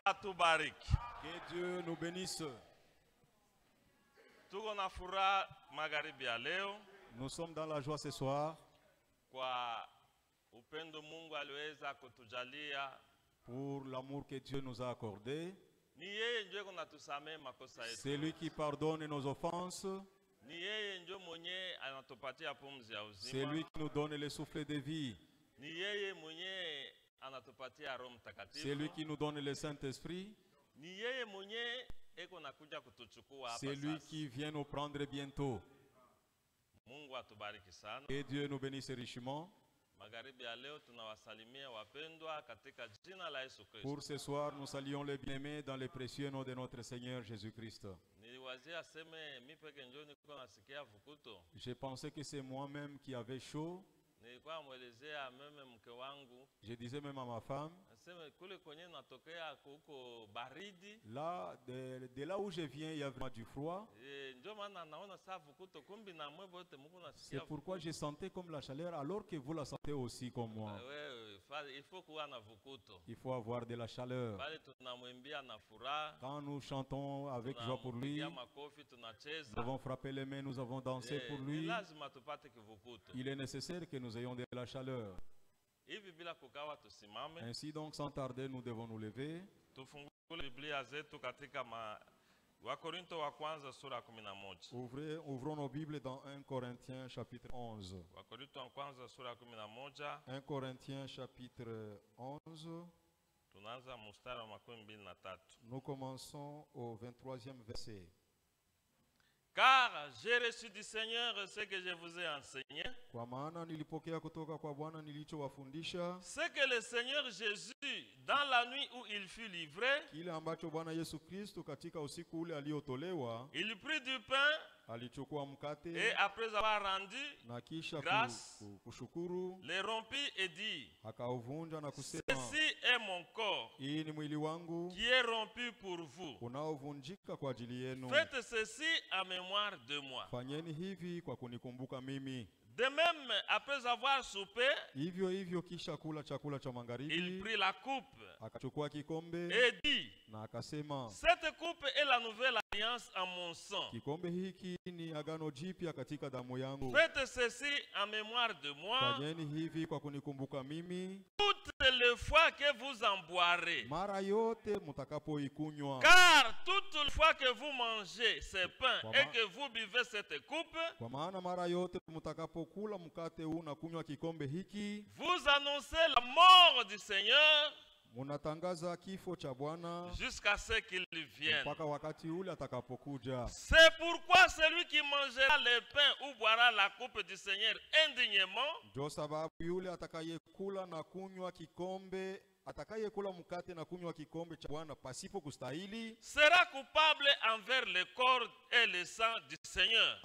atubariki. Que Dieu nous bénisse. Tuko na furaha magharibi ya leo. Nous sommes dans la joie ce soir. Kwa upendo Mungu aliweza kutujalia. Pour l'amour que Dieu nous a accordé. Ni yeye ndiye kunatusamea makosa yetu. C'est lui qui pardonne nos offenses. Ni yeye ndiye mwenye anatupatia pumzi ya uzima. C'est lui qui nous donne le souffle de vie. Ni yeye mwenye anatupatia Roho Mtakatifu. C'est lui qui nous donne le Saint-Esprit. Ni yeye mwenye eko nakuja kutuchukua hapa. C'est lui qui vient nous prendre bientôt. Mungu atubariki sana. Que Dieu nous bénisse richement. Magharibi ya leo tunawasalimia wapendwa katika jina la Yesu Kristo. Pour ce soir, nous saluons les bien-aimés dans le précieux nom de notre Seigneur Jésus-Christ. Niliwazia seme mimi peke njoo niko nasikia vukuto. J'ai pensé que c'est moi-même qui avais chaud. Nilikuwa muelezea meme mke wangu. Je disais même à ma femme. Nasema kule kwenye natokea huko baridi. Là, de là où je viens, il y a vraiment du froid. Ndio maana naona saa vukuto kumbi na mwe wote mko nasikia. C'est pourquoi je sentais comme la chaleur alors que vous la sentez aussi comme moi. Il faut kuwa na vukuto. Il faut avoir de la chaleur. Bali tunamwimbia na furaha. Quand nous chantons avec joie pour lui, nous avons frappé les mains, nous avons dansé pour lui. Il est nécessaire que nous ayons de la chaleur. Ainsi donc, sans tarder, nous devons nous lever. Ouvrons nos Bibles dans 1 Corinthiens chapitre 11. 1 Corinthiens chapitre 11. Nous commençons au 23e verset. Car j'ai reçu du Seigneur ce que je vous ai enseigné. Ce que le Seigneur Jésus, dans la nuit où il fut livré, il prit du pain. Et après avoir rendu grâce, les rompit et dit, ceci est mon corps qui est rompu pour vous. Faites ceci en mémoire de moi. De même, après avoir soupé, il prit la coupe et dit, cette coupe est la nouvelle alliance en mon sang. Faites ceci en mémoire de moi. Toutes les fois que vous en boirez. Car toutes les fois que vous mangez ce pain et que vous buvez cette coupe, vous annoncez la mort du Seigneur jusqu'à ce qu'il vienne. C'est pourquoi celui qui mangera le pain ou boira la coupe du Seigneur indignement sera coupable envers le corps et le sang du Seigneur.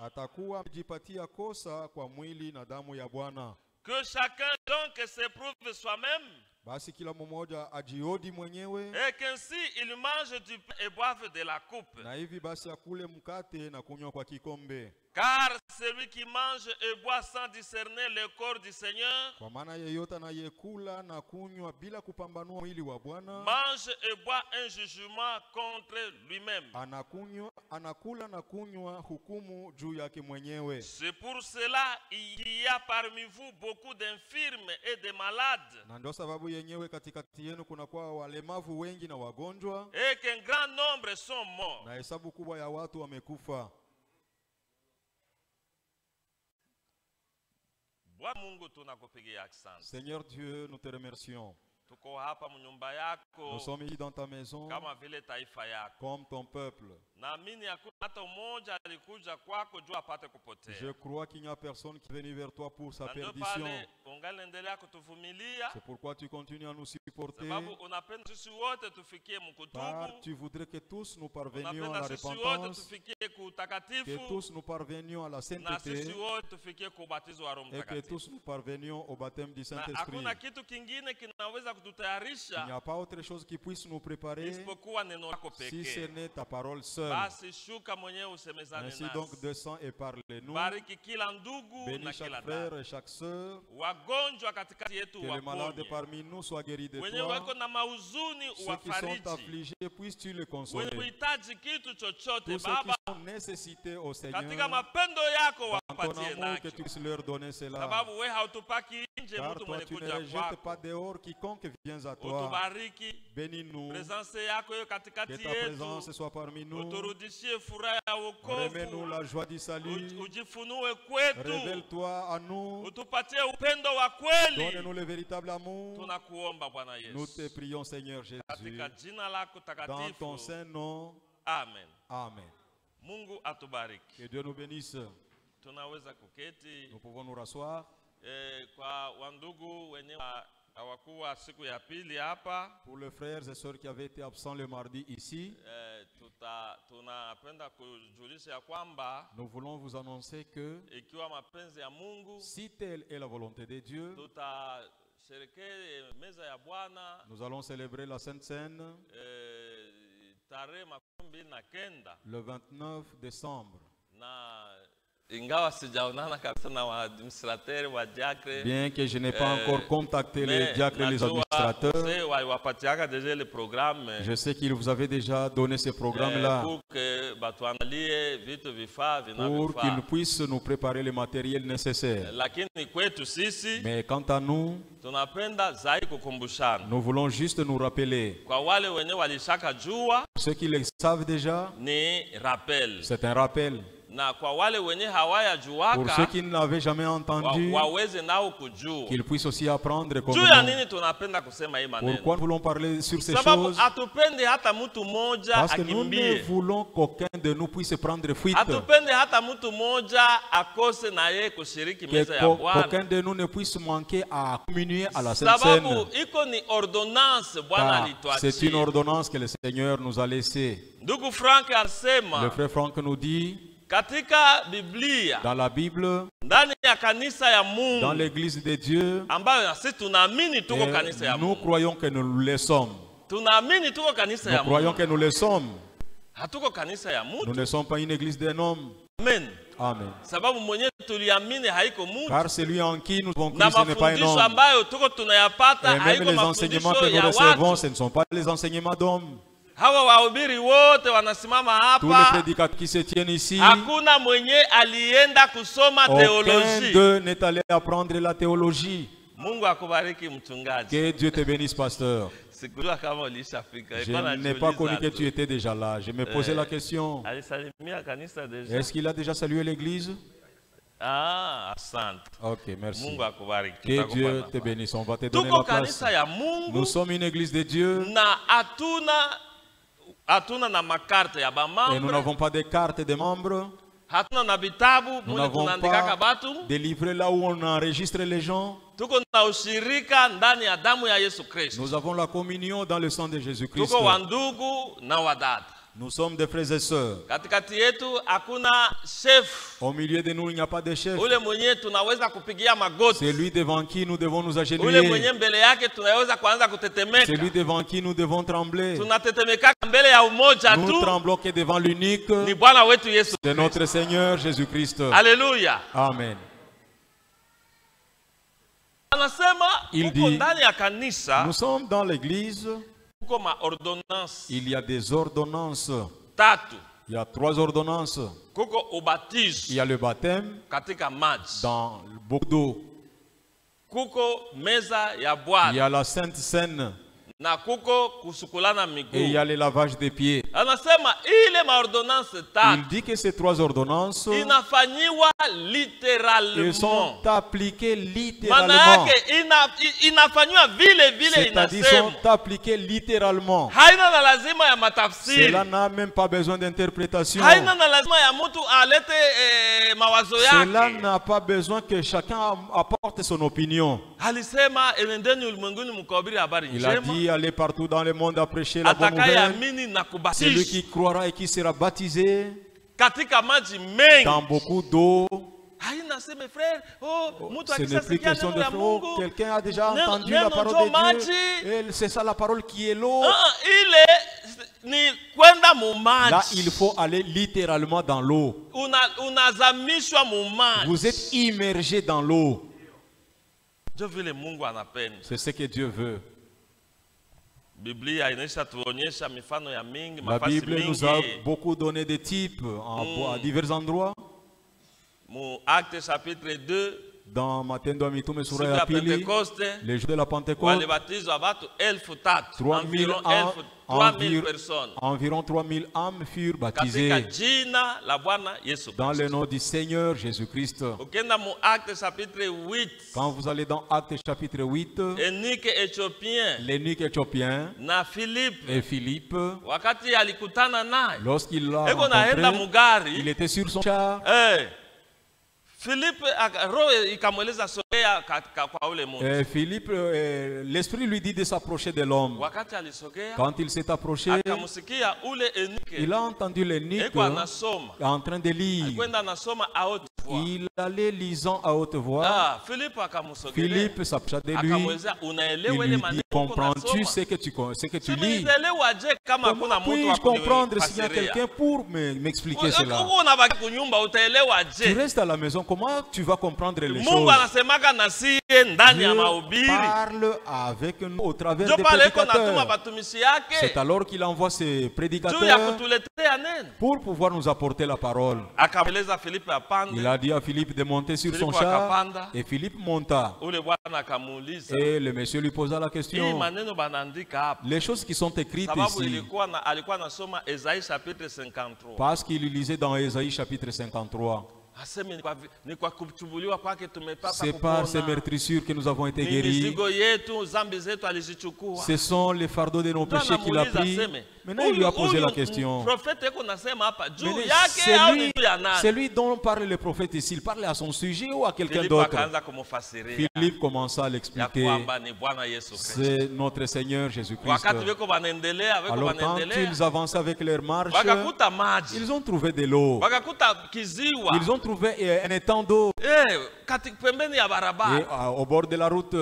Que chacun donc s'éprouve soi-même, et qu'ainsi il mange du pain et boive de la coupe. Car celui qui mange et boit sans discerner le corps du Seigneur mange et boit un jugement contre lui-même. C'est pour cela qu'il y a parmi vous beaucoup d'infirmes et de malades, et qu'un grand nombre sont morts. Seigneur Dieu, nous te remercions. Nous sommes ici dans ta maison comme ton peuple. Je crois qu'il n'y a personne qui est venu vers toi pour sa perdition. C'est pourquoi tu continues à nous supporter. Car tu voudrais que tous nous parvenions à la repentance, que tous nous parvenions à la sainteté et que tous nous parvenions au baptême du Saint-Esprit. Il n'y a pas autre chose qui puisse nous préparer si ce n'est ta parole seule. Ainsi donc descends et parle-nous. Bénis chaque frère et chaque sœur. Que les malades parmi nous soient guéris de toi. Ceux qui sont affligés, puisses-tu les consoler. Tous ceux qui sont nécessités au Seigneur, dans ton amour, que tu puisses leur donner cela. Car toi tu ne rejettes pas dehors quiconque vient à toi. Bénis-nous. Que ta présence soit parmi nous. Remets-nous la joie du salut. Révèle-toi à nous. Donne-nous le véritable amour. Nous te prions, Seigneur Jésus. Dans ton saint nom. Amen. Amen. Mungu atubariki. Que Dieu nous bénisse. Tunaweza kuketi. Nous pouvons nous rasseoir. Kwa wandugu wenye hawakuwa siku ya pili hapa. Pour les frères et sœurs qui avaient été absents le mardi ici. Tunapenda kujulisha ya kwamba nous voulons vous annoncer que ikiwa mapenzi ya Mungu, si telle est la volonté de Dieu, meza ya Bwana, nous allons célébrer la Sainte Seine le 29 décembre. Bien que je n'ai pas encore contacté les diacres et les administrateurs, je sais qu'ils vous avaient déjà donné ce programme-là pour qu'ils puissent nous préparer le matériel nécessaire. Mais quant à nous, nous voulons juste nous rappeler. Ceux qui le savent déjà, c'est un rappel. Pour ceux qui ne l'avaient jamais entendu, qu'ils puissent aussi apprendre comme nous. Pourquoi nous voulons parler sur ces choses? Parce que nous ne voulons qu'aucun de nous puisse prendre fuite. Qu'aucun de nous ne puisse manquer à communier à la Sainte Seine. C'est une ordonnance que le Seigneur nous a laissée. Le frère Franck nous dit, dans la Bible, dans l'église de Dieu, nous croyons que nous le sommes. Nous croyons que nous le sommes. Nous ne sommes pas une église d'un homme. Amen. Amen. Car celui en qui nous avons cru, ce n'est pas un homme. Et même les enseignements que nous recevons, ce ne sont pas les enseignements d'hommes. Tous les prédicateurs qui se tiennent ici, aucun d'eux n'est allé apprendre la théologie. Que Dieu te bénisse, pasteur. Je n'ai pas connu que tu étais déjà là. Je me posais la question. Est-ce qu'il a déjà salué l'église? Ok, merci. Que Dieu te bénisse. On va te donner la place. Nous sommes une église de Dieu. Et nous n'avons pas de carte de membres. Nous n'avons pas des livrets là où on enregistre les gens. Nous avons la communion dans le sang de Jésus-Christ. Nous sommes des frères et sœurs. Au milieu de nous, il n'y a pas de chef. C'est lui devant qui nous devons nous agenouiller. C'est lui devant qui nous devons trembler. Nous tremblons que devant l'unique. C'est notre Seigneur Jésus-Christ. Alléluia. Amen. Il dit, nous sommes dans l'église. Il y a des ordonnances. Il y a 3 ordonnances. Il y a le baptême dans beaucoup d'eau. Il y a la Sainte Seine. Et il y a le lavage des pieds. Il dit que ces 3 ordonnances sont appliquées littéralement. C'est-à-dire sont appliquées littéralement. Cela n'a même pas besoin d'interprétation. Cela n'a pas besoin que chacun apporte son opinion. Il a dit, allez partout dans le monde à prêcher la bonne nouvelle. Celui qui croira et qui sera baptisé dans beaucoup d'eau. mes frères. Ce n'est plus question de frère. Quelqu'un a déjà entendu la parole de Dieu. C'est ça la parole qui est l'eau. Là, il faut aller littéralement dans l'eau. Vous êtes immergé dans l'eau. C'est ce que Dieu veut. La Bible nous a beaucoup donné des types à divers endroits. Acte chapitre 2. Dans Matendo Amitume sura ya pili, les jours de la Pentecôte, 3000 personnes, environ 3000 âmes furent baptisées dans le nom du Seigneur Jésus-Christ. Quand vous allez dans Acte chapitre 8, l'eunuque éthiopien et Philippe, lorsqu'il l'a rencontré, il était sur son char. Philippe, l'esprit lui dit de s'approcher de l'homme. Quand il s'est approché, il a entendu l'eunuque en train de lire. Il allait lisant à haute voix. Philippe s'approcha de lui. Il lui dit, comprends-tu ce que tu lis? Comment puis-je comprendre s'il y a quelqu'un pour m'expliquer cela? Tu restes à la maison. Comment tu vas comprendre les choses? Dieu parle avec nous au travers des prédicateurs. C'est alors qu'il envoie ses prédicateurs pour pouvoir nous apporter la parole. Il a dit à Philippe de monter sur son char et Philippe monta. Et le monsieur lui posa la question. Les choses qui sont écrites ici, parce qu'il lisait dans Ésaïe chapitre 53. C'est par ces meurtrissures que nous avons été guéris. Ce sont les fardeaux de nos péchés qu'il a pris. Maintenant, il lui a posé la question. C'est lui dont parle le prophète ici. Il parle à son sujet ou à quelqu'un d'autre? Philippe commença à l'expliquer. C'est notre Seigneur Jésus-Christ. Alors quand ils avançaient avec leur marche, ils ont trouvé de l'eau. Ils ont trouvé un étang d'eau au bord de la route.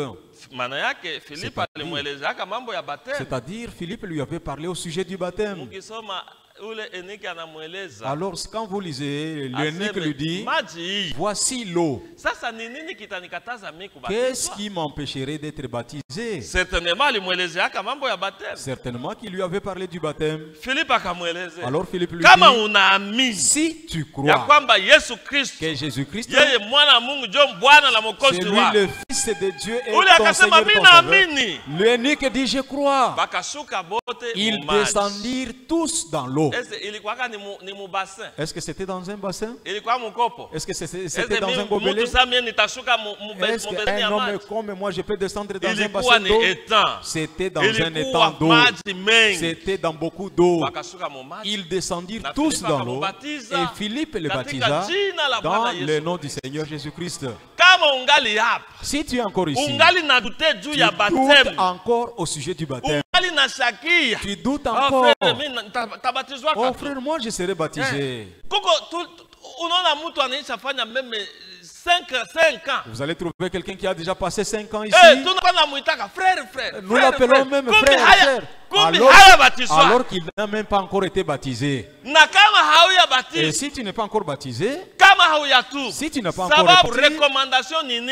C'est-à-dire, Philippe lui avait parlé au sujet du baptême. Alors, quand vous lisez, l'eunuque lui dit, voici l'eau. Qu'est-ce qui m'empêcherait d'être baptisé? Certainement qu'il lui avait parlé du baptême. Alors Philippe lui dit, si tu crois que Jésus-Christ, c'est lui le Fils de Dieu et ton Seigneur, ton Sauveur. L'eunuque dit, je crois. Ils descendirent tous dans l'eau. Est-ce que c'était dans un bassin? Est-ce que c'était dans un gobelet? Est-ce qu'un homme comme moi, je peux descendre dans un bassin d'eau? C'était dans un étang d'eau. C'était dans beaucoup d'eau. Ils descendirent tous dans l'eau et Philippe les baptisa dans le nom du Seigneur Jésus-Christ. Si tu es encore ici, tu doutes encore au sujet du baptême. Tu doutes encore. Oh frère, moi je serai baptisé. Vous allez trouver quelqu'un qui a déjà passé 5 ans ici. Nous l'appelons même frère. Alors qu'il n'a même pas encore été baptisé. Et si tu n'es pas encore baptisé, si tu n'as pas encore été baptisé,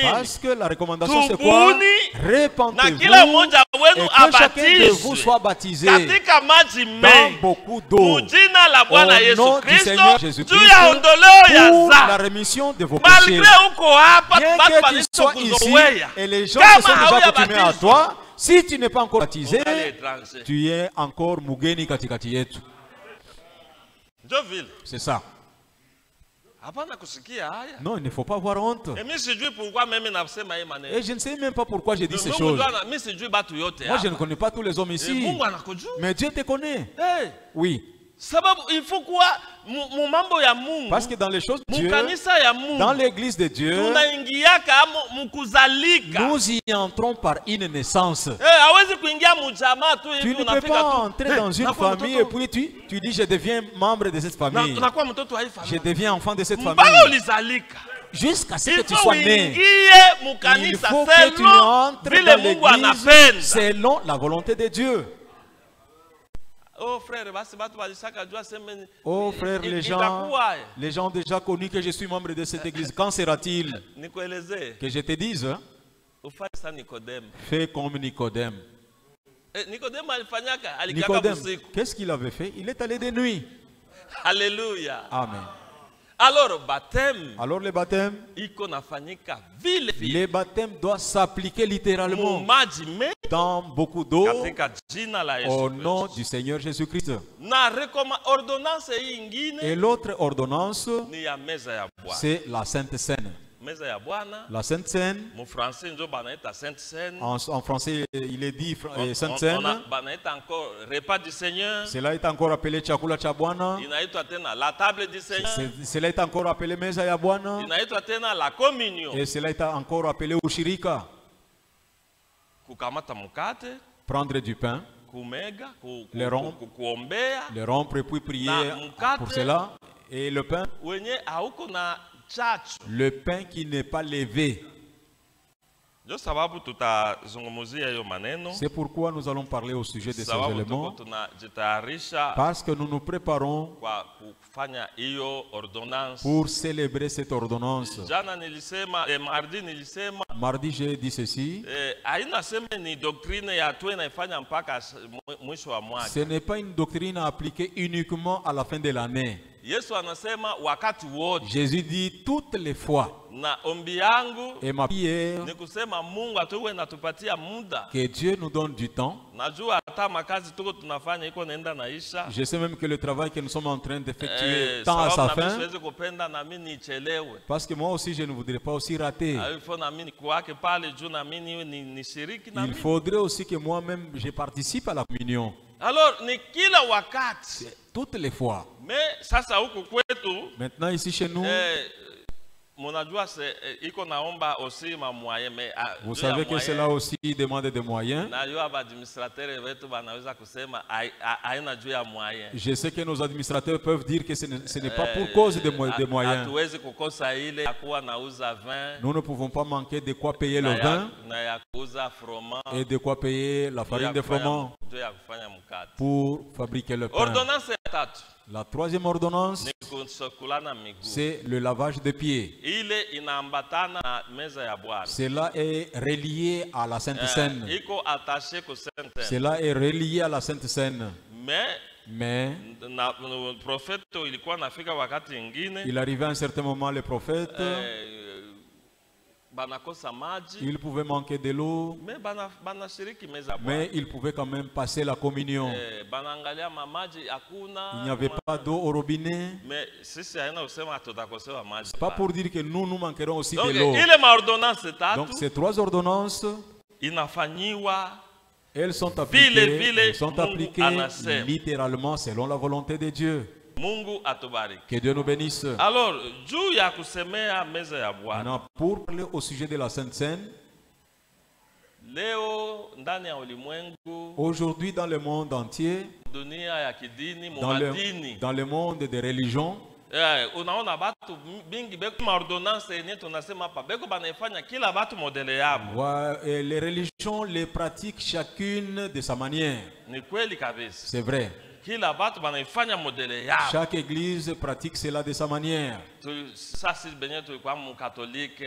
parce que la recommandation c'est quoi? Répentez-vous et que chacun de vous soit baptisé dans beaucoup d'eau au nom du Seigneur Jésus-Christ pour la rémission de vos péchés. Bien que tu sois ici et les gens se sont déjà accoutumés à toi, si tu n'es pas encore baptisé, tu es encore mugeni katikati yetu. C'est ça. Non, il ne faut pas avoir honte. Et je ne sais même pas pourquoi j'ai dit ces choses. Moi, je ne connais pas tous les hommes ici. Mais Dieu te connaît. Oui. Parce que dans les choses de Dieu, dans l'église de Dieu, nous y entrons par une naissance. Tu ne peux pas entrer dans une famille et puis tu dis je deviens membre de cette famille. Je deviens enfant de cette famille. jusqu'à ce que tu sois né. Il faut que tu entres dans l'église selon la volonté de Dieu. Oh frère, les gens ont déjà connu que je suis membre de cette église. Quand sera-t-il que je te dise? Fais comme Nicodème. Nicodème, qu'est-ce qu'il avait fait? Il est allé de nuit. Alléluia. Amen. Alors le baptême, les baptêmes doivent s'appliquer littéralement dans beaucoup d'eau au nom du Seigneur Jésus-Christ. Et l'autre ordonnance, c'est la Sainte Seine. La Sainte Seine, en français il est dit Sainte Seine. Repas du Seigneur. Cela est encore appelé chakula cha Bwana. La table du Seigneur. Cela est encore appelé meza ya Bwana. La communion. Et cela est encore appelé ushirika. Prendre du pain, le rompre et puis prier pour cela. Et le pain, le pain qui n'est pas levé. C'est pourquoi nous allons parler au sujet de ces éléments. Parce que nous nous préparons pour célébrer cette ordonnance. Mardi, j'ai dit ceci. Ce n'est pas une doctrine à appliquer uniquement à la fin de l'année. Jésus dit toutes les fois. Et ma prière, que Dieu nous donne du temps. Je sais même que le travail que nous sommes en train d'effectuer tend à sa fin. Parce que moi aussi je ne voudrais pas aussi rater. Il faudrait aussi que moi-même je participe à la communion. Alors, toutes les fois. Maintenant ici chez nous, vous savez que cela aussi demande des moyens. Je sais que nos administrateurs peuvent dire que ce n'est pas pour cause de moyens. Nous ne pouvons pas manquer de quoi payer le vin et de quoi payer la farine de froment pour fabriquer le pain. La troisième ordonnance, c'est le lavage des pieds. Cela est relié à la Sainte Seine. Cela est relié à la Sainte Seine. Mais il arrivait à un certain moment, le prophète, il pouvait manquer de l'eau, mais il pouvait quand même passer la communion. Il n'y avait pas d'eau au robinet. C'est pas pour dire que nous manquerons aussi de l'eau. Donc ces trois ordonnances, elles sont appliquées littéralement selon la volonté de Dieu. Que Dieu nous bénisse. Alors, maintenant, pour parler au sujet de la Sainte Seine, aujourd'hui dans le monde entier, dans le monde des religions, les religions les pratiquent chacune de sa manière. C'est vrai. Chaque église pratique cela de sa manière.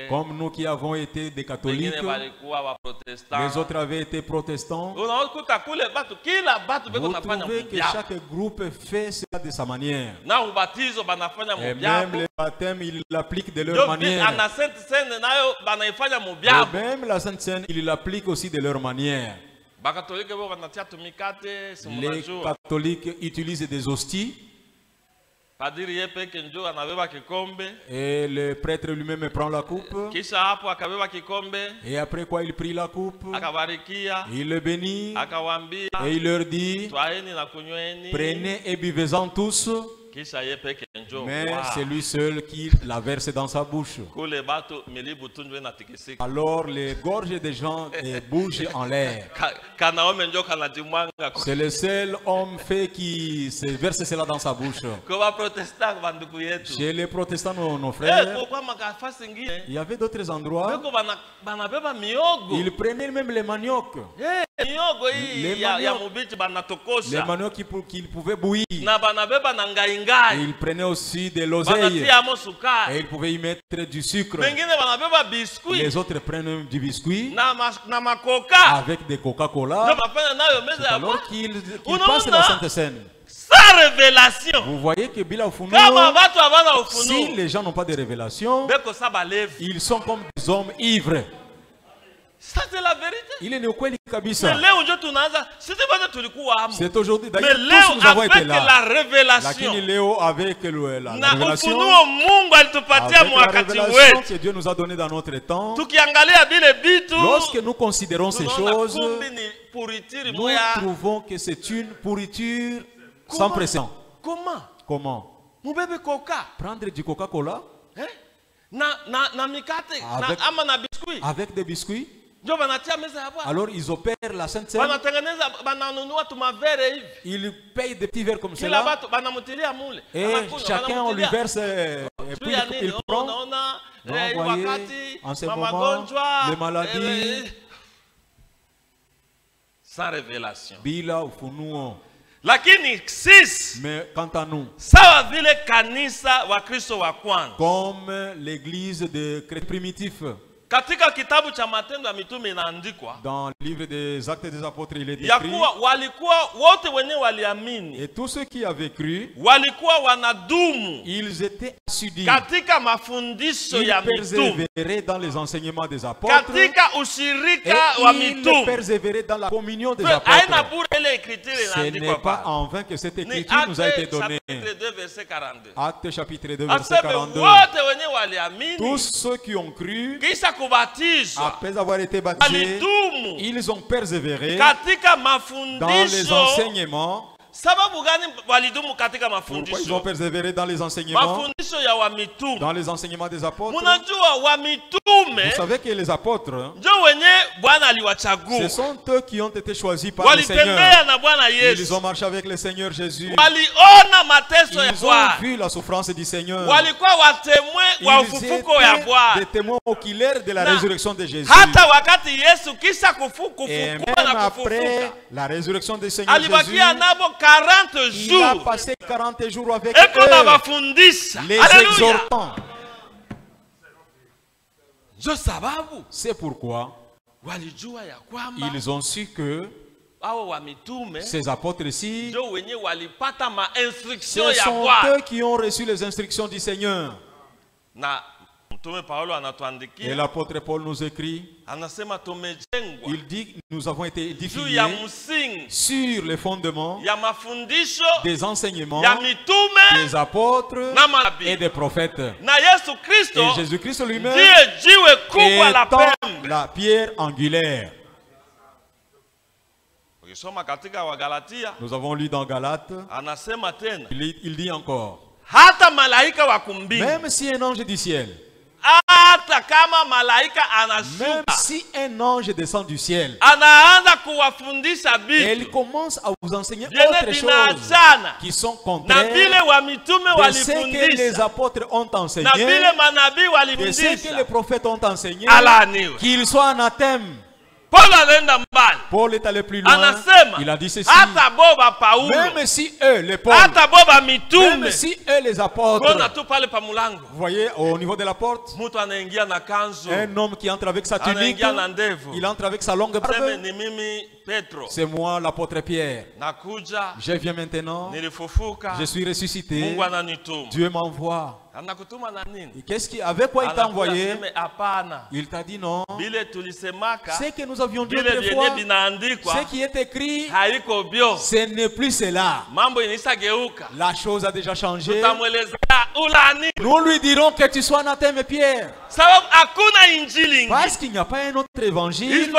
Comme nous qui avons été des catholiques, les autres avaient été protestants. Vous trouvez que chaque groupe fait cela de sa manière. Et même les baptêmes, ils l'appliquent de leur manière. Et même la Sainte Seine, ils l'appliquent aussi de leur manière. Les catholiques utilisent des hosties. Et le prêtre lui-même prend la coupe. Et après quoi il prit la coupe, il le bénit et il leur dit: prenez et buvez-en tous, Mais c'est lui seul qui la verse dans sa bouche. Alors les gorges des gens bougent en l'air. C'est le seul homme fait qui se verse cela dans sa bouche. Chez les protestants, nos frères, il y avait d'autres endroits. Ils prenaient même les maniocs. Les maniocs qu'ils pouvaient bouillir. Ils prenaient aussi de l'oseille et ils pouvaient y mettre du sucre. Les autres prennent du biscuit avec des Coca-Cola. C'est alors qu'ils passent la Sainte Seine. Sans révélation. Vous voyez que Bila Ufunuo, si les gens n'ont pas de révélation, ils sont comme des hommes ivres. Ça c'est la vérité. Il est ukweli kabisa. C'est aujourd'hui d'ailleurs tous nous avons été là. La révélation. Lakini leo avec la révélation. Avec la révélation que Dieu nous a donné dans notre temps. Lorsque nous considérons ces choses, nous trouvons que c'est une pourriture sans pression. Comment? Prendre du Coca-Cola avec des biscuits. Alors ils opèrent la Sainte Seine. Ils payent des petits verres comme cela. Et chacun on lui verse. Et puis il prend. Donc voyez, en ce moment, les maladies. Sans révélation. Bila Ufunuo. Lakini sisi, mais quant à nous, sawa vile kanisa wa Kristo wa kwanza, comme l'église de chrétiens primitifs. Katika kitabu cha Matendo ya Mitume inaandikwa, dans le livre des Actes des Apôtres, il est écrit, walikuwa wote wenye waliamini, et tous ceux qui avaient cru, walikuwa wanadumu, ils étaient assidus, katika mafundisho ya mitume, ils persévéraient dans les enseignements des apôtres, katika ushirika wa mitume, ils persévéraient dans la communion des apôtres. Ce n'est pas en vain que cette écriture nous a été donnée. Actes chapitre 2 verset 42. Tous ceux qui ont cru, après avoir été baptisés, ils ont persévéré dans les enseignements. Pourquoi ils ont persévéré dans les enseignements? Dans les enseignements des apôtres. Vous savez que les apôtres, ce sont eux qui ont été choisis par le Seigneur. Ils ont marché avec le Seigneur Jésus. Ils ont vu la souffrance du Seigneur. Ils étaient des témoins oculaires de la résurrection de Jésus. Et même après la résurrection du Seigneur Jésus, 40 jours. Il a passé 40 jours avec eux, les exhortant. C'est pourquoi ils ont su que ces apôtres-ci, ce sont eux qui ont reçu les instructions du Seigneur. Et l'apôtre Paul nous écrit, il dit, nous avons été édifiés sur les fondements des enseignements des apôtres et des prophètes. Et Jésus-Christ lui-même étant la pierre angulaire. Nous avons lu dans Galates, il dit encore, même si un ange du ciel, même si un ange descend du ciel, il commence à vous enseigner autre chose qui sont contraires de ce que les apôtres ont enseigné, de ce que les prophètes ont enseigné, qu'ils soient anathèmes. Paul est allé plus loin. Il a dit ceci. Même si eux, les Paul, même si eux, les apôtres, vous voyez, au niveau de la porte, un homme qui entre avec sa tunique, il entre avec sa longue barbe. C'est moi, l'apôtre Pierre. Je viens maintenant. Je suis ressuscité. Dieu m'envoie. Avec quoi il t'a envoyé? Il t'a dit non. Ce que nous avions dit autrefois, ce qui est écrit, ce n'est plus cela. La chose a déjà changé. Nous lui dirons que tu sois anathème, Pierre. Parce qu'il n'y a pas un autre évangile.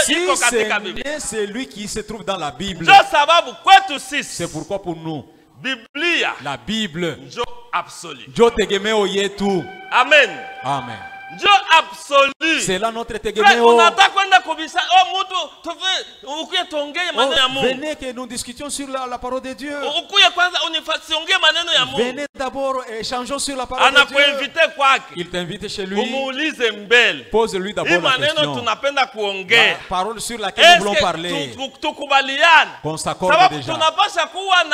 Si c'est lui qui se trouve dans la Bible. C'est pourquoi pour nous, Biblia. La Bible. Njo absolu. Njo tegemeo yetu. Amen. Amen. Dieu absolu. C'est là notre Frère, tegemeo. on attend kwenda kubisa. Oh, mutu tuve ukuye tuongee maneno ya Mungu. Venez que nous discutions sur la parole de Dieu. Ukuye kwanza unifasiongee maneno ya Mungu. Venez d'abord échangeons sur la parole de Dieu. Anakuinvite kwake. Il t'invite chez lui. Umuulize mbele. Pose-lui d'abord la question. Maneno tunapenda kuongea. La parole sur laquelle nous voulons parler. Tukubaliana. Qu'on s'accorde déjà. Tunapaswa kuwa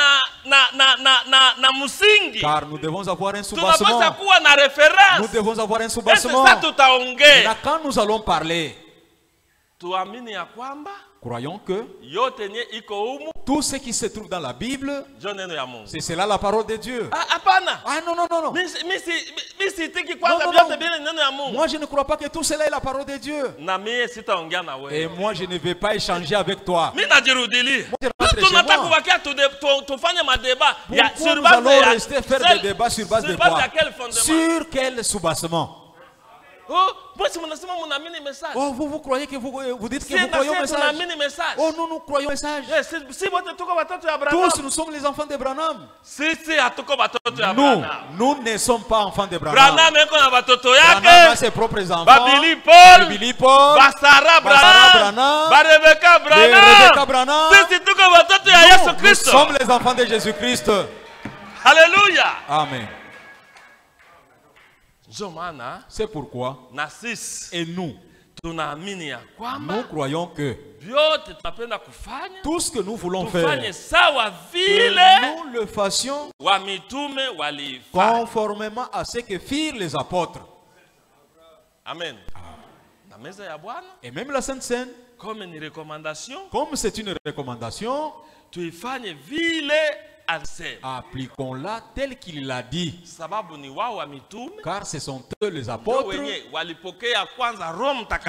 na msingi. Car nous devons avoir un soubassement. Tunapaswa kuwa na référence. Nous devons avoir un soubassement. Tutaongea. Quand nous allons parler, tuamini ya kwamba croyons que yote nye iko humu, tout ce qui se trouve dans la Bible, njo neno ya Mungu. c'est cela la parole de Dieu. Hapana. Ah non, non, non, non. Misi tiki kwanza vyote vile neno ya Mungu. Moi je ne crois pas que tout cela est la parole de Dieu. Na mie sitaongea na wewe. Et moi je ne vais pas échanger avec toi. Mimi najirudilia. Tunataka kubakia tufanye madeba ya sur base. Nous allons rester faire des débats sur base de quoi? Sur quel soubassement? Oh, vous croyez que vous dites que vous croyez au message? Oh, nous croyons au message. Tous, nous sommes les enfants d'Abraham. Nous ne sommes pas enfants d'Abraham. Abraham a ses propres enfants. Billy Paul, Basara Branham, Rebecca Branham. Nous sommes les enfants de Jésus-Christ. Alléluia. Amen. C'est pourquoi, et nous croyons que tout ce que nous voulons faire, que nous le fassions conformément à ce que firent les apôtres. Amen. Et même la Sainte Seine, comme c'est une recommandation, appliquons-la tel qu'il l'a dit. Car ce sont eux les apôtres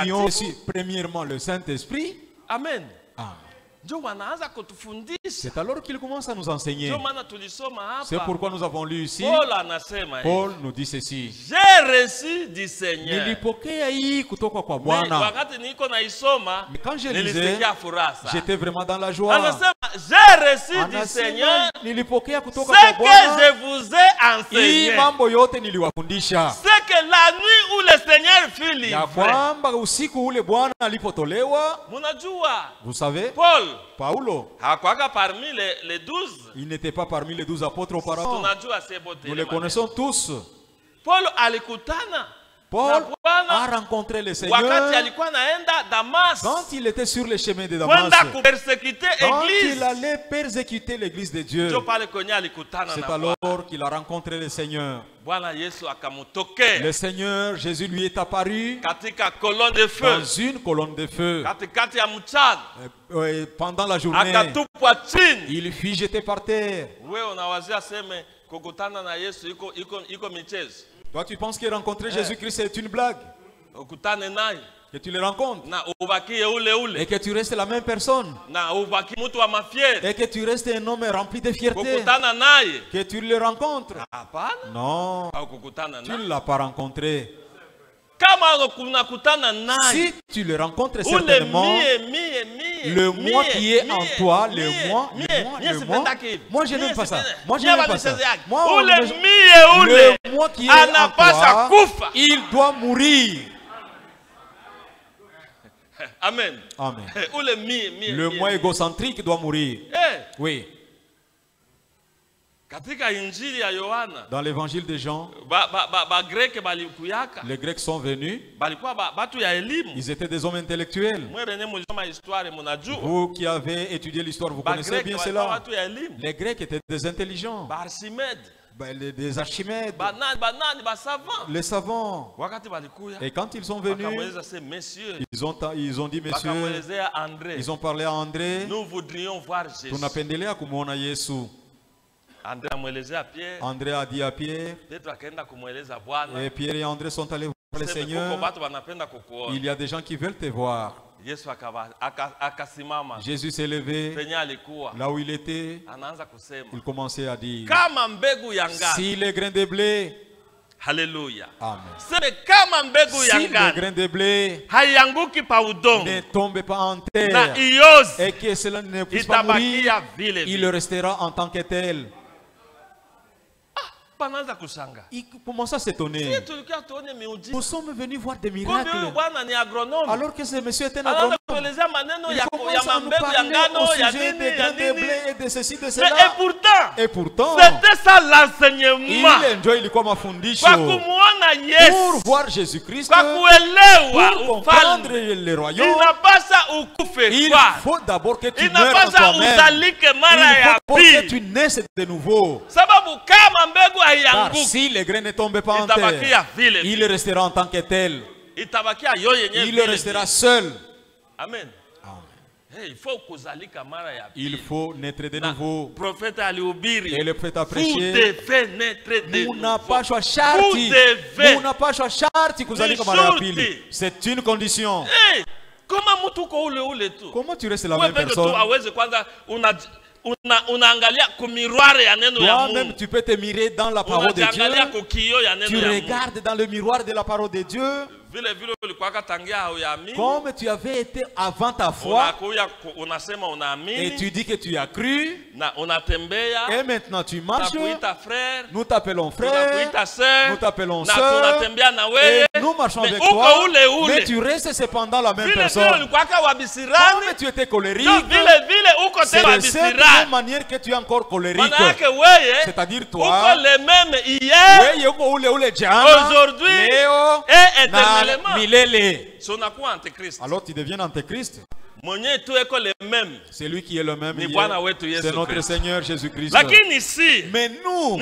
qui ont reçu premièrement le Saint-Esprit. Amen. C'est alors qu'il commence à nous enseigner. C'est pourquoi nous avons lu ici. Paul nous dit ceci. J'ai reçu du Seigneur. Mais quand je lisais, j'étais vraiment dans la joie. J'ai reçu du Seigneur ce que je vous ai enseigné. C'est que la nuit où le Seigneur fut livré, vous savez, Paulo, parmi les 12, il n'était pas parmi les 12 apôtres auparavant. Nous les connaissons tous. Paul alikutana. Paul a rencontré le Seigneur quand il était sur le chemin de Damas. Quand il allait persécuter l'église de Dieu, c'est alors qu'il a rencontré le Seigneur. Le Seigneur, Jésus lui est apparu dans une colonne de feu. Pendant la journée, il fut jeté par terre. Toi, tu penses que rencontrer Jésus-Christ c'est une blague? Que tu le rencontres et que tu restes la même personne et que tu restes un homme rempli de fierté, que tu le rencontres. Non, tu ne l'as pas rencontré. Si tu le rencontres certainement, le moi qui est en toi, le moi, moi je n'aime pas ça. Moi je n'aime pas ça. Moi, le moi qui est en toi, il doit mourir. Amen. Amen. Le moi égocentrique doit mourir. Oui. Dans l'évangile de Jean, les Grecs sont venus. Ils étaient des hommes intellectuels. Vous qui avez étudié l'histoire, vous connaissez bien cela. Les Grecs étaient des intelligents. Des Archimèdes, les savants. Et quand ils sont venus, ils ont dit, messieurs, ils ont parlé à André, nous voudrions voir Jésus. tunapendelea kumuona Yesu. André a dit à Pierre, et Pierre et André sont allés voir le Seigneur. Il y a des gens qui veulent te voir. Jésus s'est levé là où il était. Il commençait à dire, si les grains de blé, Alléluia. Amen. Si le grain de blé ne tombe pas en terre et que cela ne puisse pas mourir, il restera en tant que tel. Il commence à s'étonner. Nous sommes venus voir des miracles. Alors que ce monsieur était un agronome. Il commence à nous parler au sujet des grains de blé et de ceci, de cela. Et pourtant, c'était ça l'enseignement. Pour voir Jésus-Christ, pour comprendre le royaume, il faut d'abord que tu meurs en toi-même. Il faut que tu naisses de nouveau. Car si les grains ne tombent pas en terre, il restera en tant que tel. Il restera seul. Amen. Il faut naître de nouveau. Et le prophète a prêché. Vous devez naître de nouveau. C'est une condition. Comment tu restes la même personne? Toi-même, tu peux te mirer dans la parole de Dieu. Tu regardes dans le miroir de la parole de Dieu. Comme tu avais été avant ta foi, et tu dis que tu as cru, et maintenant tu marches, nous t'appelons frère, nous t'appellons soeur, et nous marchons avec toi, mais tu restes cependant la même personne. Comme tu étais colérique, c'est de cette même manière que tu es encore colérique. C'est-à-dire toi, aujourd'hui et éternellement. Alors tu deviens antéchrist. C'est lui qui est le même. C'est notre Seigneur Jésus-Christ. Mais nous,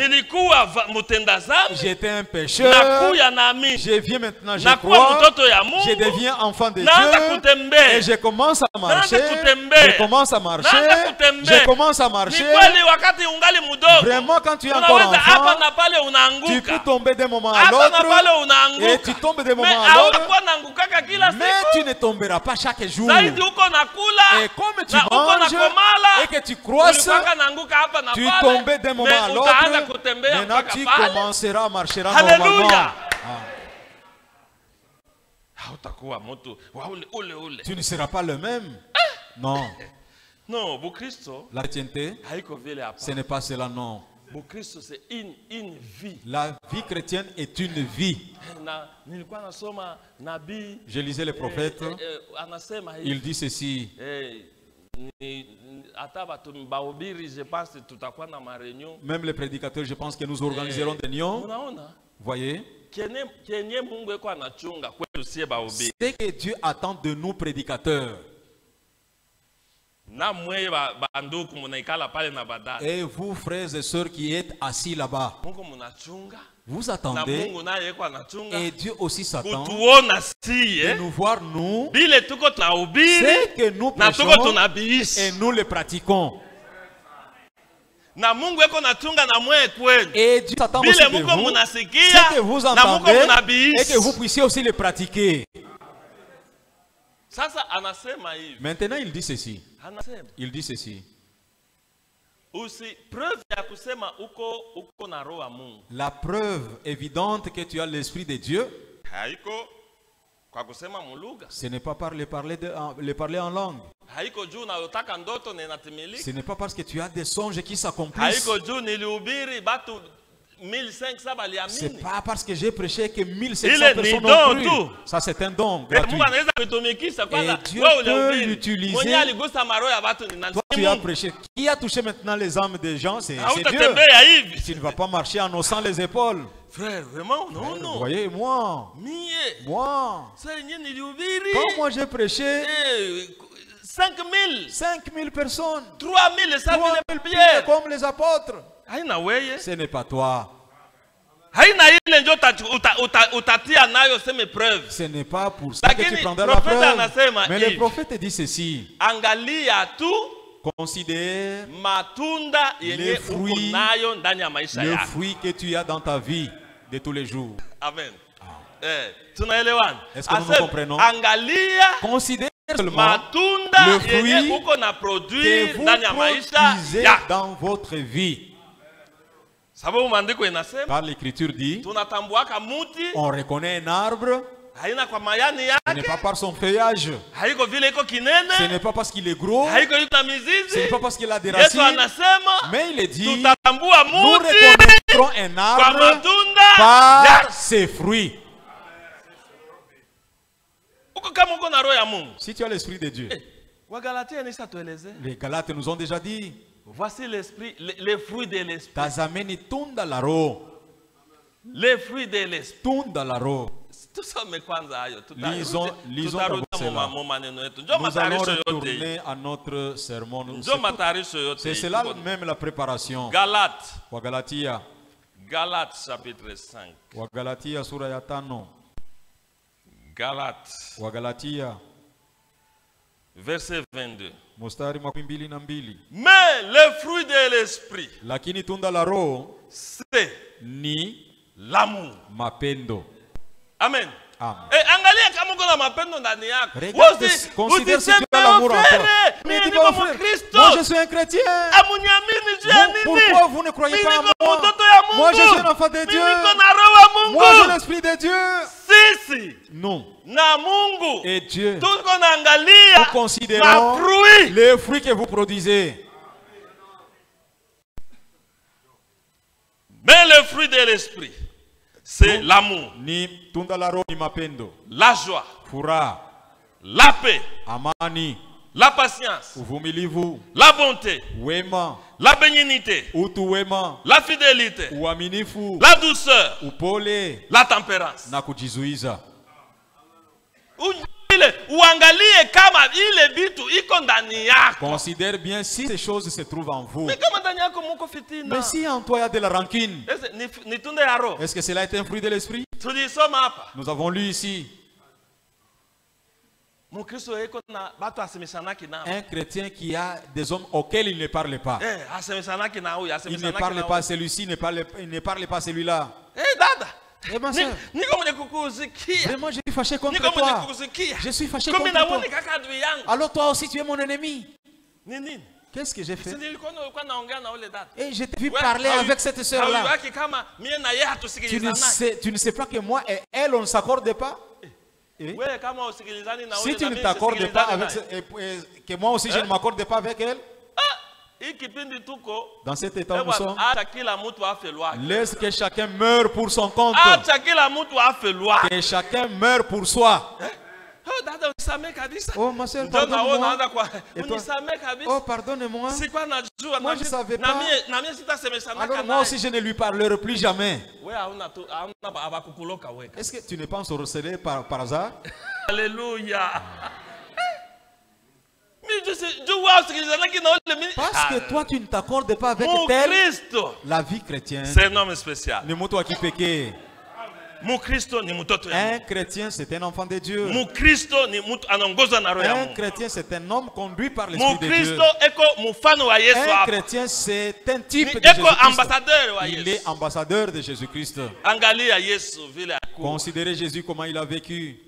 j'étais un pécheur. Je viens maintenant, je crois. Je deviens enfant de Dieu. Et je commence à marcher. Je commence à marcher. Je commence à marcher. Vraiment, quand tu es encore enfant, tu peux tomber d'un moment à l'autre. Et tu tombes d'un moment à l'autre. Mais tu ne tomberas pas chaque jour. Et comme tu manges et que tu croisses, tu tombes d'un moment à l'autre. Maintenant tu commenceras à marcher normalement. Tu ne seras pas le même. Non. La chrétienté, ce n'est pas cela, non. C'est une vie. La vie chrétienne est une vie. Je lisais les prophètes. Il dit ceci. Même les prédicateurs, je pense que nous organiserons des réunions. Voyez. C'est que Dieu attend de nous prédicateurs. Et vous, frères et sœurs qui êtes assis là-bas, vous attendez, et Dieu aussi s'attend de nous voir, nous, c'est que nous prêchons et nous le pratiquons. Et Dieu s'attend aussi de vous, c'est que vous entendez et que vous puissiez aussi le pratiquer. Maintenant, il dit ceci. Il dit ceci. La preuve évidente que tu as l'Esprit de Dieu, ce n'est pas par le parler en langue. Ce n'est pas parce que tu as des songes qui s'accomplissent. C'est pas parce que j'ai prêché que 1500 personnes ont cru. Ça, c'est un don gratuit. Et Dieu peut l'utiliser. Toi, tu as prêché. Qui a touché maintenant les âmes des gens? C'est Dieu. Tu ne vas pas marcher en haussant les épaules. Frère, vraiment, non, non. Vous voyez, moi, quand moi j'ai prêché, 5000 personnes, 3000 Pierre, comme les apôtres. Ce n'est pas toi. Ce n'est pas pour ça que tu prendras la preuve. Mais le prophète dit ceci. Considère le fruit que tu as dans ta vie de tous les jours. Amen. Est-ce que nous comprenons? Considère seulement le fruit que vous produisez dans votre vie. Par l'écriture dit, on reconnaît un arbre. Ce n'est pas par son feuillage. Ce n'est pas parce qu'il est gros. Ce n'est pas parce qu'il a des racines. Mais il est dit, nous reconnaissons reconnaîtront un arbre par ses fruits. Si tu as l'esprit de Dieu, les Galates nous ont déjà dit, voici l'esprit, les fruits de l'esprit. Tazameni tunda la roho. Les fruits de l'esprit. Tunda la roho. Lisons nous allons retourner à notre sermon. C'est cela même la préparation. Galates. Wagalatia. Galates chapitre 5. Wagalatia sura ya 5. Galates. Wagalatia. Verset 22. Mustari 22. Mais le fruit de l'esprit, lakini tunda la roho, c'est ni l'amour. Mapendo. Amen. Amen. Angalia kama uko na mapendo ndani yako. Considère si tu as l'amour en toi. Mais dis pas, frère, moi je suis un chrétien. Pourquoi vous ne croyez pas en moi? Moi je suis un enfant de Dieu. Moi j'ai l'esprit de Dieu. Non. Et Dieu, nous considérons les fruits que vous produisez. Mais le fruit de l'esprit, c'est l'amour, la joie, la paix, amani, la patience, la bonté, la bénignité, la fidélité, la douceur, la tempérance. Considère bien si ces choses se trouvent en vous. Mais si en toi il y a de la rancune, est-ce que cela est un fruit de l'esprit? Nous avons lu ici. Un chrétien qui a des hommes auxquels il ne parle pas. Il ne parle pas celui-ci, il ne parle pas celui-là. Eh ma soeur, vraiment je suis fâché contre toi. Je suis fâché contre toi. Alors toi aussi tu es mon ennemi. Qu'est-ce que j'ai fait? Et je t'ai vu parler avec cette soeur-là. Tu ne sais pas que moi et elle, on ne s'accorde pas? Si tu ne t'accordes pas avec que moi aussi je ne m'accorde pas avec elle, dans cet état où nous sommes, laisse que chacun meure pour son compte. Que chacun meure pour soi. Oh ma soeur, pardonne-moi. Oh pardonne-moi. Moi je ne savais pas. Alors moi aussi je ne lui parlerai plus jamais. Est-ce que tu n'es pas ensorcelé par hasard? Alléluia. Parce que toi tu ne t'accordes pas avec tel. La vie chrétienne, c'est un homme spécial. Un chrétien c'est un enfant de Dieu. Un chrétien c'est un homme conduit par l'Esprit de Dieu. Un chrétien c'est un type de Jésus-Christ. Il est ambassadeur de Jésus-Christ. Considérez Jésus comment il a vécu.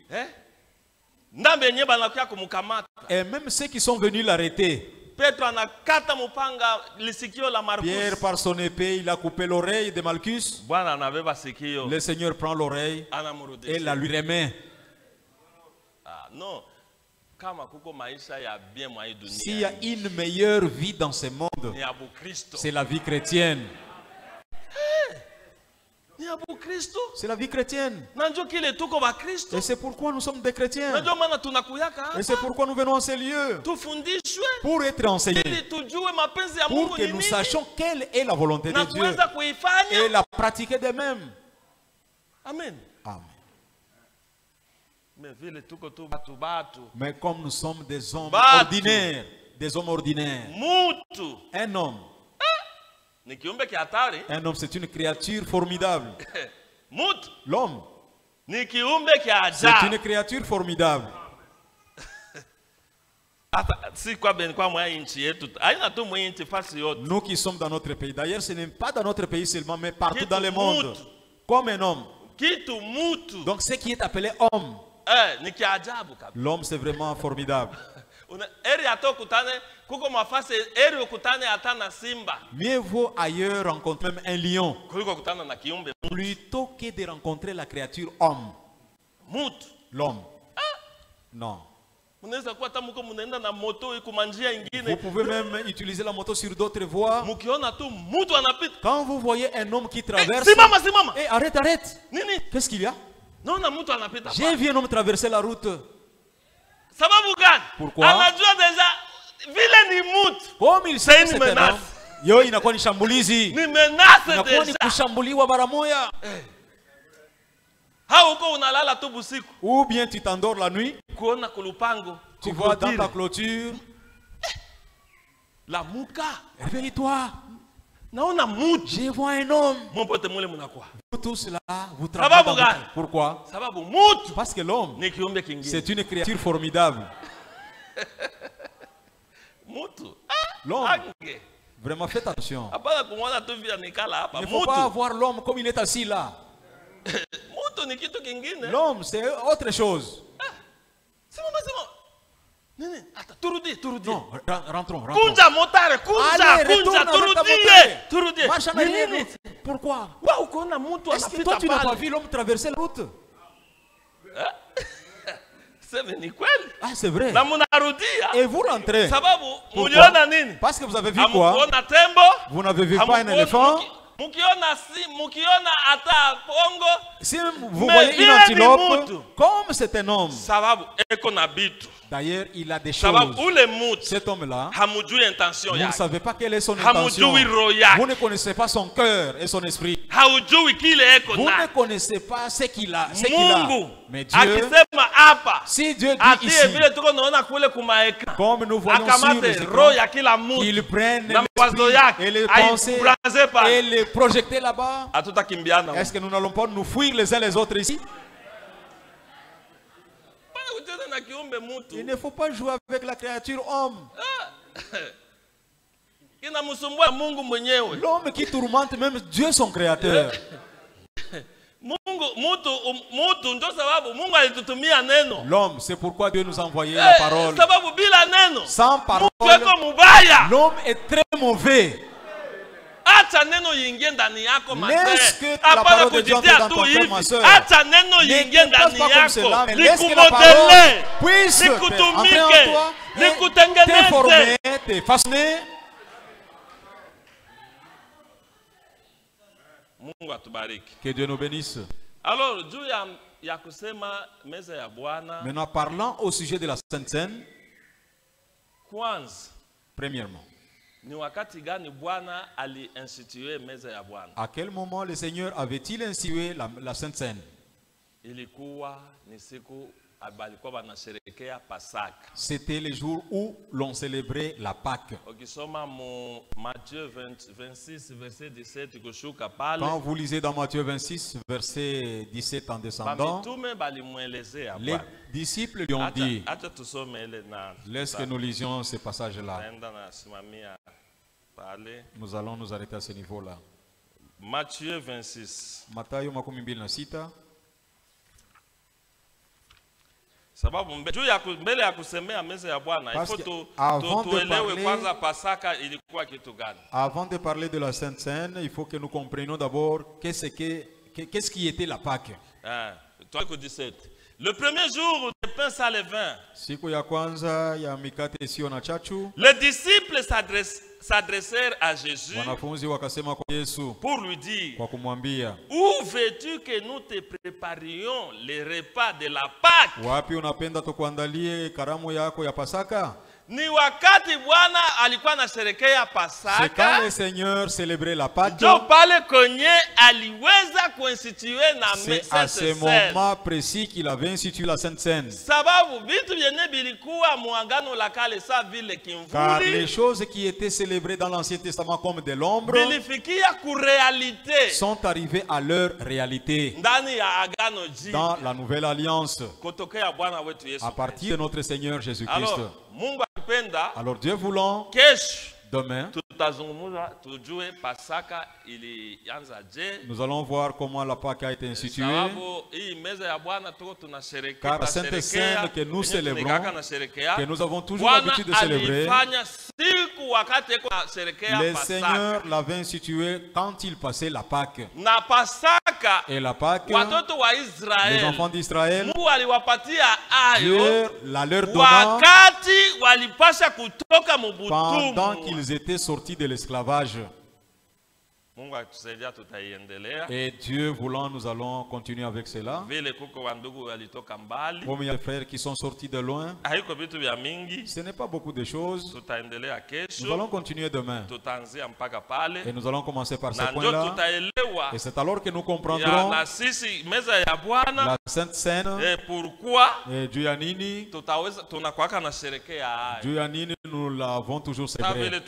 Et même ceux qui sont venus l'arrêter, Pierre par son épée il a coupé l'oreille de Malchus. Le Seigneur prend l'oreille et la lui remet. S'il y a une meilleure vie dans ce monde, c'est la vie chrétienne. C'est la vie chrétienne. Et c'est pourquoi nous sommes des chrétiens. Et c'est pourquoi nous venons à ces lieux. Pour être enseignés. Pour que nous sachions quelle est la volonté de Dieu. Et la pratiquer de même. Amen. Amen. Mais comme nous sommes des hommes ordinaires. Des hommes ordinaires. Un homme. Un homme, c'est une créature formidable. L'homme, c'est une créature formidable. Nous qui sommes dans notre pays. D'ailleurs, ce n'est pas dans notre pays seulement, mais partout dans le monde. Comme un homme. Donc, ce qui est appelé homme. L'homme, c'est vraiment formidable. Mieux vaut ailleurs rencontrer même un lion plutôt que de rencontrer la créature homme. L'homme. Non. Vous pouvez même utiliser la moto sur d'autres voies. Quand vous voyez un homme qui traverse, hey, arrête, arrête. Qu'est-ce qu'il y a? J'ai vu un homme traverser la route. Pourquoi? Comme il sait que c'est un homme, yo inakuwa ni shambulizi. Inakuwa ni kushambuliwa mara moja. Ou bien tu t'endors la nuit, tu vois dans ta clôture, la muka, réveille-toi. Je vois un homme. Vous tous là, vous travaillez. Pourquoi? Parce que l'homme, c'est une créature formidable. L'homme, vraiment faites attention. Il ne faut pas voir l'homme comme il est assis là. L'homme, c'est autre chose. Non, rentrons. Allez, pourquoi? Est-ce que toi tu n'as pas vu l'homme traverser la route? Ah, c'est vrai. Et vous rentrez. Pourquoi? Parce que vous avez vu quoi? Vous n'avez vu pas un éléphant. Si vous voyez une antilope, comme c'est un homme, d'ailleurs il a des choses. Cet homme-là, vous ne savez pas quelle est son intention. Vous ne connaissez pas son cœur et son esprit. Vous ne connaissez pas ce qu'il a. Mais Dieu, si Dieu dit ici, comme nous voyons sur les écrans, qu'il prenne l'esprit et les pensées et les projeter là-bas, est-ce que nous n'allons pas nous fuir les uns les autres ici? Il ne faut pas jouer avec la créature homme. L'homme qui tourmente même Dieu son créateur. L'homme, c'est pourquoi Dieu nous a envoyé la parole. Sans parole, l'homme est très mauvais. Laisse que la parole de Dieu entre dans ton cœur, ma soeur. Ne pense pas comme cela, mais laisse que la parole puisse entrer en toi et te former, te façonner. Que Dieu nous bénisse. Alors, maintenant, parlant au sujet de la Sainte Seine, premièrement, à quel moment le Seigneur avait-il institué la Sainte Seine? C'était le jour où l'on célébrait la Pâque. Quand vous lisez dans Matthieu 26, verset 17 en descendant, les disciples lui ont dit, laisse que nous lisions ce passage-là. Nous allons nous arrêter à ce niveau-là. Matthieu 26. Matthieu 26. Avant de parler de la Sainte Seine, il faut que nous comprenions d'abord qu'est-ce qui était la Pâque. Le premier jour de pain sans levain, les disciples s'adressèrent à Jésus pour lui dire, où veux-tu que nous te préparions les repas de la Pâque? Ni wakati Bwana alikuwa anasherehekea Pasaka. C'est quand le Seigneur célébrait la Pâque. Ndio pale kwenye aliweza kuinstituer na c'est à ce moment précis qu'il avait institué la Sainte Seine. Sababu vitu vyenye bilikuwa muagano la kale sa vile kimvuli. Car les choses qui étaient célébrées dans l'Ancien Testament comme de l'ombre bilifikia ku réalité sont arrivées à leur réalité. Ndani ya agano jipya. Dans la nouvelle alliance. Kutokea Bwana wetu Yesu. À partir de notre Seigneur Jésus-Christ. Alors, Mungu alors Dieu voulant, demain, Nous allons voir comment la Pâque a été instituée. Car cette scène que nous célébrons, que nous avons toujours l'habitude de célébrer, le Seigneur l'avait instituée quand il passait la Pâque. Et la Pâque, les enfants d'Israël, Dieu la leur donna pendant qu'ils étaient sortis de l'esclavage. Et Dieu voulant, nous allons continuer avec cela. Comme il y a des frères qui sont sortis de loin, ce n'est pas beaucoup de choses. Nous allons continuer demain. Et nous allons commencer par ce point-là. Et c'est alors que nous comprendrons la Sainte Seine. Et pourquoi Juyanini, nous l'avons toujours célébré.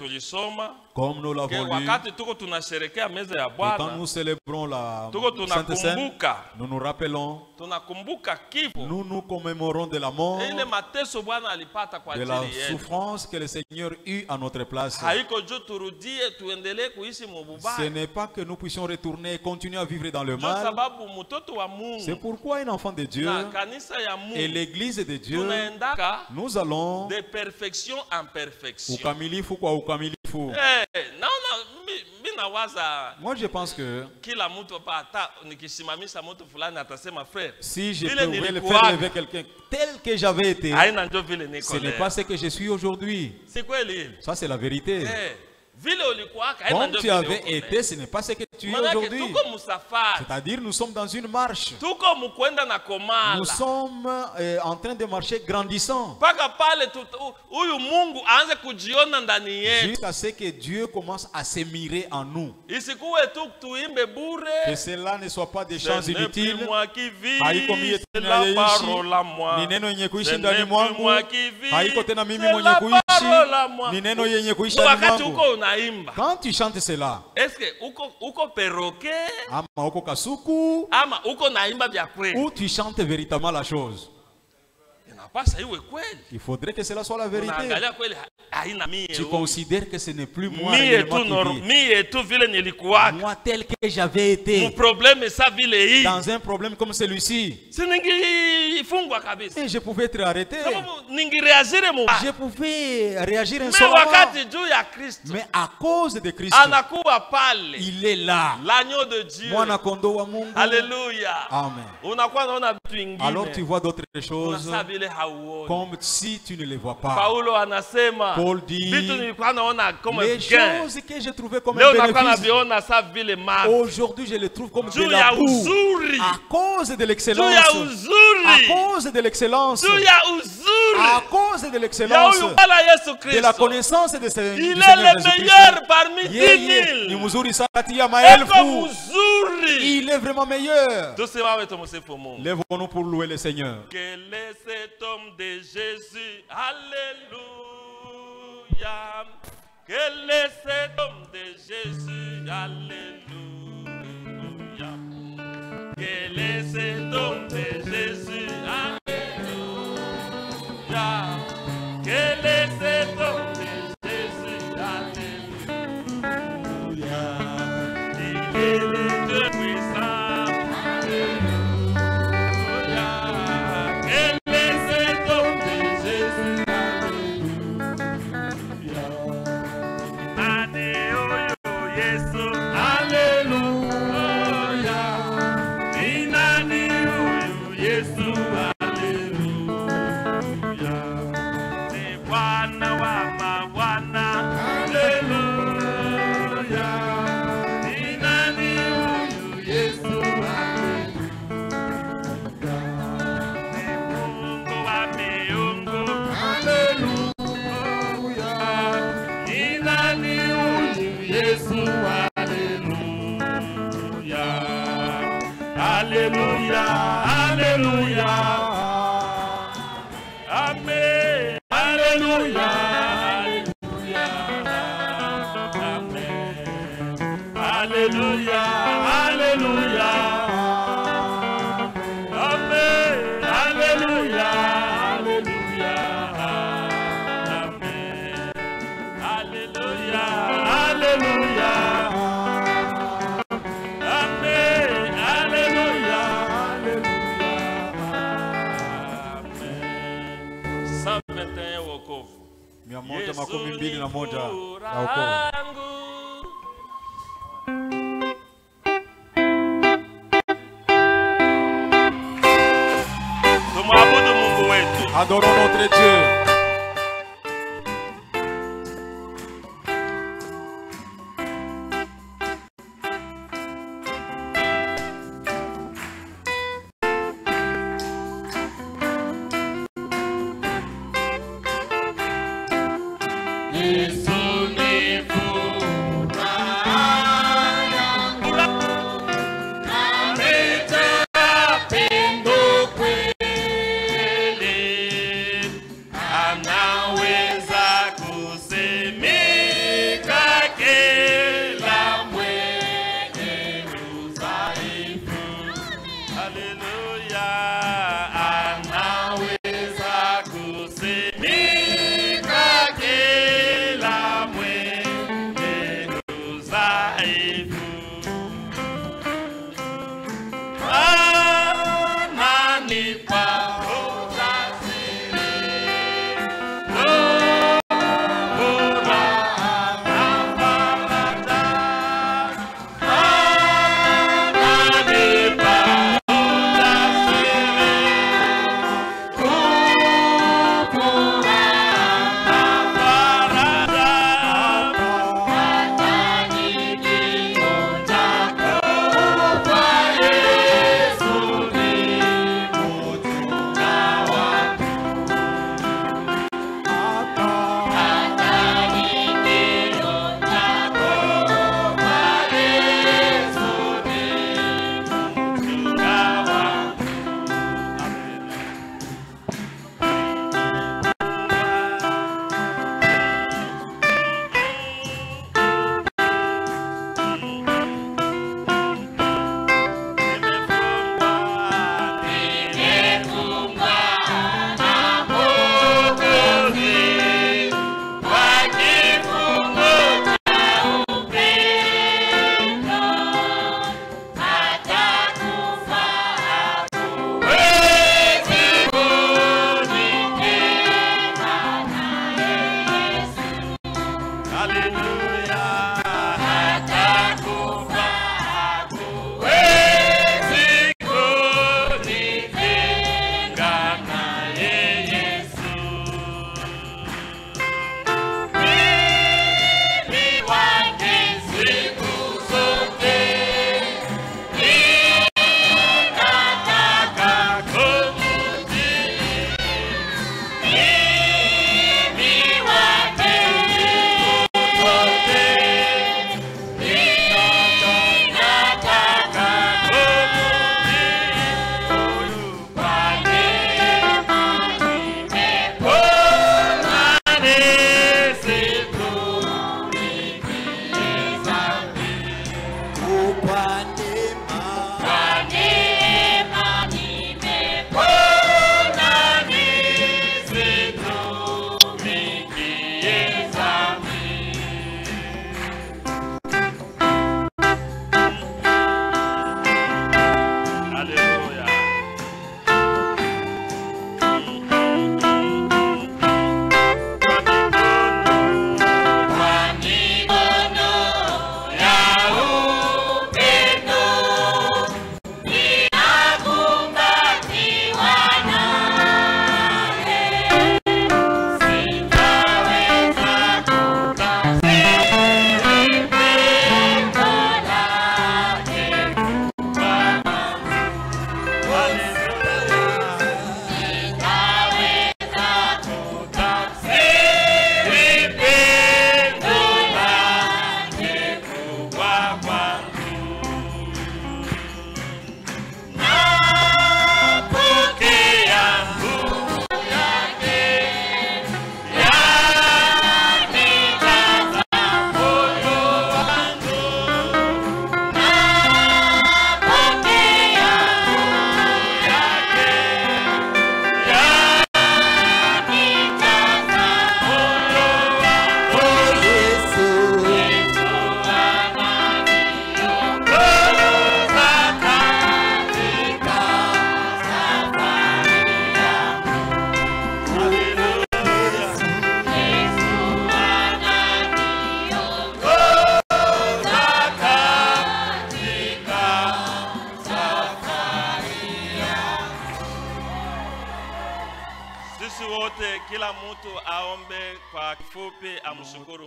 Comme nous l'avons lu. Et quand nous célébrons la Sainte Seine, nous nous rappelons, nous nous commémorons de la mort, de la souffrance que le Seigneur eut à notre place. Ce n'est pas que nous puissions retourner et continuer à vivre dans le mal. C'est pourquoi un enfant de Dieu et l'église de Dieu, nous allons de perfection en perfection. Moi je pense que si je pouvais le faire lever quelqu'un tel que j'avais été, ce n'est pas ce que je suis aujourd'hui. Ça c'est la vérité. Comme tu avais été, ce n'est pas ce que tu es aujourd'hui. C'est-à-dire nous sommes dans une marche. Nous sommes en train de marcher grandissant. Jusqu'à ce que Dieu commence à s'émirer en nous. Que cela ne soit pas des chants inutiles. Quand tu chantes cela, est-ce que uko perroquet ou tu chantes véritablement la chose? Il faudrait que cela soit la vérité. Tu considères que ce n'est plus moi moi tel que j'avais été dans un problème comme celui-ci. Et je pouvais être arrêté. Je pouvais réagir insolemment. Mais à cause de Christ, il est là. L'agneau de Dieu. Alléluia. Amen. Alors tu vois d'autres choses comme si tu ne les vois pas. Paul dit, les choses que j'ai trouvées comme un bénéfice, aujourd'hui je les trouve comme de la boue. À cause de l'excellence. À cause de l'excellence. À cause de l'excellence. De la connaissance de Seigneur. Il est le meilleur parmi 10 000. Il est vraiment meilleur. Lèvons-nous pour louer le Seigneur. Quel est cet homme de Jésus? Alléluia. Quel est cet homme de Jésus? Alléluia. Quel est cet homme de Jésus? Alléluia. Quel est cet homme de Jésus? Alléluia. Il est le Dieu puissant. Alléluia. Quel est cet homme de Jésus? Alléluia. Nani oyo Yesu. Alléluia. Nani oyo Yesu. Alléluia. Ni Bwana wa mabwana. Alléluia. Ni nani oyo Yesu. Alléluia. Ni Mungu wa miungu. Alléluia. Ni nani oyo Yesu. Alléluia. Alléluia. Alléluia. Amen. Alléluia. Alléluia. Amen. Alléluia. Alléluia. Amen. Alléluia. Alléluia. Amen. Alléluia. 121 ya wokovu. Adorons notre Dieu.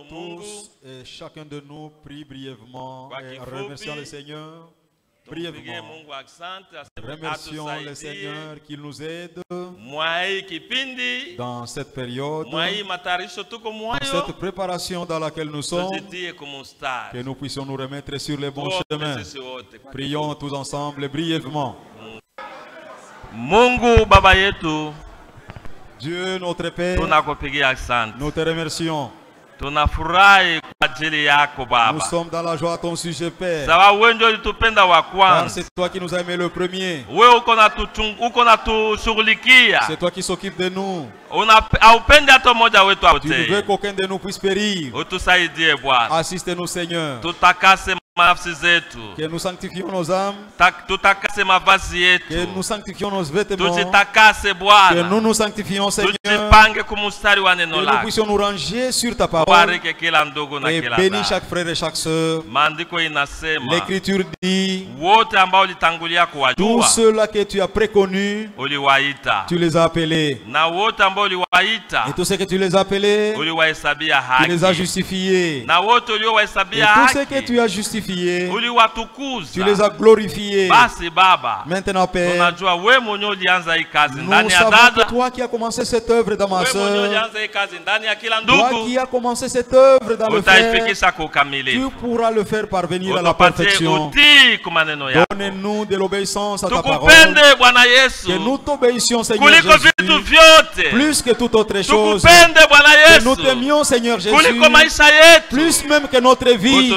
Tous et chacun de nous prie brièvement et remercions le Seigneur. Brièvement. Remercions le Seigneur qui nous aide dans cette période, dans cette préparation dans laquelle nous sommes, que nous puissions nous remettre sur les bons chemins. Prions tous ensemble brièvement. Mungu Baba yetu, Dieu notre Père, nous te remercions. Nous sommes dans la joie à ton sujet, Père. Car c'est toi qui nous as aimé le premier. C'est toi qui s'occupe de nous. Tu ne veux qu'aucun de nous puisse périr. Assiste-nous, Seigneur. Que nous sanctifions nos âmes. Que nous sanctifions nos vêtements. Que nous nous sanctifions, Seigneur. Que nous puissions nous ranger sur ta parole. Et bénis chaque frère et chaque sœur. L'Écriture dit: tous ceux-là que tu as préconnus, tu les as appelés. Et tous ceux que tu les as appelés, tu les as justifiés. Et tous ceux que tu as justifiés, tu les as glorifiés. Maintenant, Père, nous savons que toi qui as commencé cette œuvre dans ma sœur, toi qui as commencé cette œuvre dans le frère, tu pourras le faire parvenir à la perfection. Donne-nous de l'obéissance à ta parole. Que nous t'obéissions, Seigneur Jésus, plus que toute autre chose. Que nous t'aimions, Seigneur Jésus, plus même que notre vie.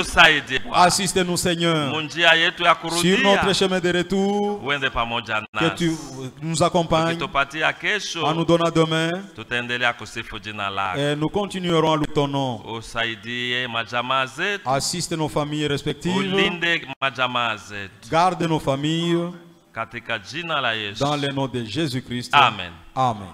Assiste-nous, Seigneur, sur notre chemin de retour, que tu nous accompagnes en nous donnant demain, et nous continuerons à louer ton nom. Assiste nos familles respectives, garde nos familles, dans le nom de Jésus-Christ. Amen. Amen.